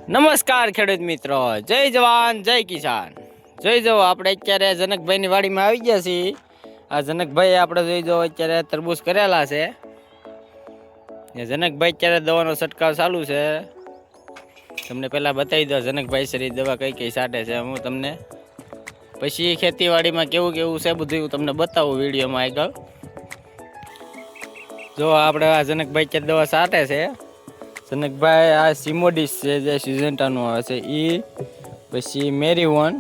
નમસ્કાર ખેડૂત મિત્રો, જય જવાન જય કિસાન. જોઈ જાઓ આપણે અત્યારે જનકભાઈની વાડીમાં આવી ગયા છીએ. આ જનકભાઈ આપણે જોઈ જાઓ અત્યારે તરબૂચ કરેલા છે. જનકભાઈ અત્યારે દવાનો છંટકાવ ચાલુ છે. તમને પહેલાં બતાવી દો જનકભાઈ શરીર દવા કઈ કઈ છાંટે છે. હું તમને પછી ખેતીવાડીમાં કેવું કેવું છે બધું હું તમને બતાવું વિડીયોમાં આગળ. જો આપણે આ જનકભાઈ અત્યારે દવા છાંટે છે. જનકભાઈ આ સિમોડિસ છે જે સિઝન્ટાનું આવે છે એ, પછી મેરીવન,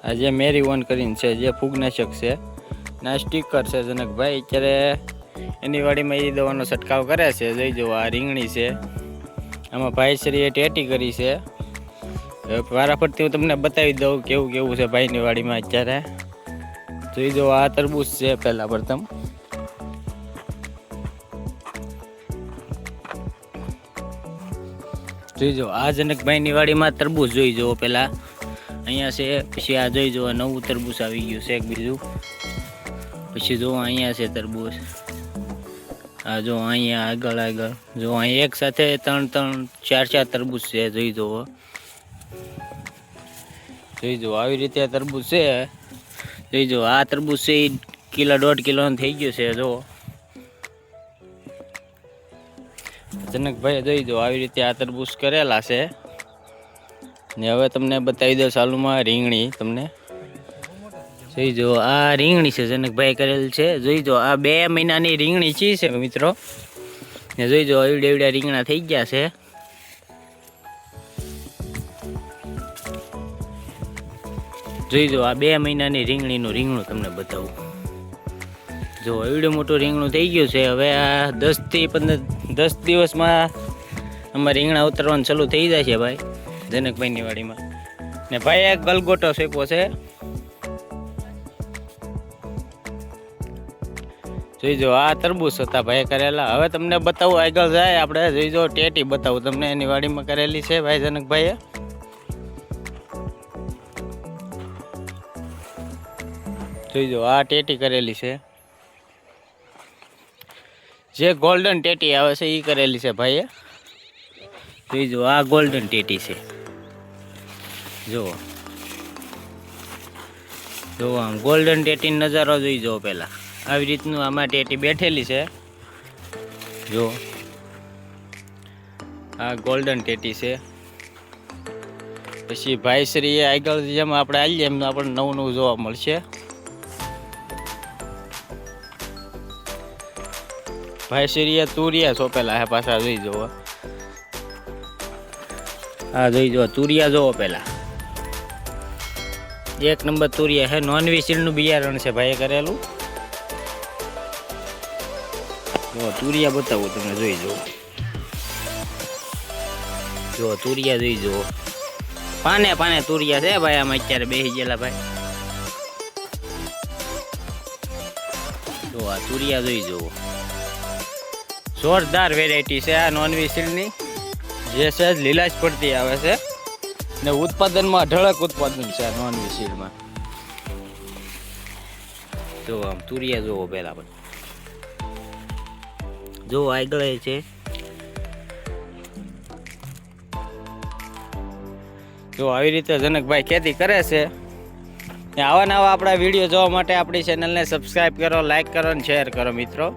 આ જે મેરીવન કરીને છે જે ફૂગનાશક છે, ના સ્ટીકર છે. જનકભાઈ અત્યારે એની વાડીમાં એ દવાનો છંટકાવ કરે છે. જોઈ જુઓ આ રીંગણી છે, આમાં ભાઈશ્રીએ ટેટી કરી છે. વારાફરતી હું તમને બતાવી દઉં કેવું કેવું છે ભાઈની વાડીમાં અત્યારે. જોઈ જુઓ આ તરબૂચ છે પહેલાં પ્રથમ. જોઈ જુઓ આ જનકભાઈની વાડીમાં તરબૂચ જોઈ જુઓ પહેલાં અહીંયા છે. પછી આ જોઈ જુઓ નવું તરબૂચ આવી ગયું છે એક બીજું. પછી જુઓ અહીંયા છે તરબૂચ. આ જો અહીંયા આગળ આગળ જો અહીં એક સાથે ત્રણ ચાર તરબૂચ છે. જોઈ જુઓ આવી રીતે તરબૂચ છે. જોઈ જુઓ આ તરબૂચ છે એ કિલો 1.5 કિલોનું થઈ ગયું છે. જો જનકભાઈ જોઈ દો આવી રીતે આ તરબૂચ કરેલા છે. ને હવે તમને બતાવી દો ચાલુમાં રીંગણી. તમને જોઈ જો આ રીંગણી છે જનકભાઈ કરેલ છે. જોઈ જો આ 2 મહિનાની રીંગણી છે મિત્રો. ને જોઈ જો એવડા રીંગણા થઈ ગયા છે. જોઈ જો આ 2 મહિનાની રીંગણીનું રીંગણું તમને બતાવું. જો એવડું મોટું રીંગણું થઈ ગયું છે. હવે આ 10 થી 10 દિવસમાં આમાં રીંગણા ઉતરવાનું ચાલુ થઈ જાય છે ભાઈ જનકભાઈની વાડીમાં. ને ભાઈ એક ગલગોટો શેપો છે. જોઈ જો આ તરબૂચ હતા ભાઈ કરેલા. હવે તમને બતાવું આગળ જાય આપણે. જોઈ જો ટેટી બતાવું તમને એની વાડીમાં કરેલી છે ભાઈ જનકભાઈએ. જોઈ જો આ ટેટી કરેલી છે જે ગોલ્ડન ટેટી આવે છે એ કરેલી છે ભાઈએ. જોઈ જો આ ગોલ્ડન ટેટી છે. જુઓ આમ ગોલ્ડન ટેટી નજારો જોઈ જો પહેલાં આવી રીતનું આમાં ટેટી બેઠેલી છે. જો આ ગોલ્ડન ટેટી છે. પછી ભાઈશ્રીએ આગળ જેમ આપણે આવીએ એમ આપણે નવું જોવા મળશે. ભાઈશ્રીએ તુરિયા સોંપેલા હે પાછા. જોઈ જુઓ હા જોઈ જુઓ તુરિયા જોવો પહેલાં. 1 નંબર તુરિયા હે. નોનવી સીડનું બિયારણ છે ભાઈએ કરેલું. જો તુરિયા બતાવું તમને. જોઈ જુઓ તુરિયા જોઈ જુઓ. પાને તુરિયા છે ભાઈ આમાં અત્યારે બેસી ગયેલા ભાઈ. જો આ તુરિયા જોઈ જુઓ. જોરદાર વેરાયટી છે આ નોનવી સીડની, જે સહેજ લીલાશ પડતી આવે છે ને ઉત્પાદનમાં ઢળક ઉત્પાદન છે આ નોનવી સીડમાં. જો આમ તુરિયા જોવો પહેલા પણ. જો આગળ છે. જો આવી રીતે જનકભાઈ ખેતી કરે છે. આવા નવા આપણા વિડીયો જોવા માટે આપણી ચેનલને સબસ્ક્રાઈબ કરો, લાઈક કરો અને શેર કરો મિત્રો.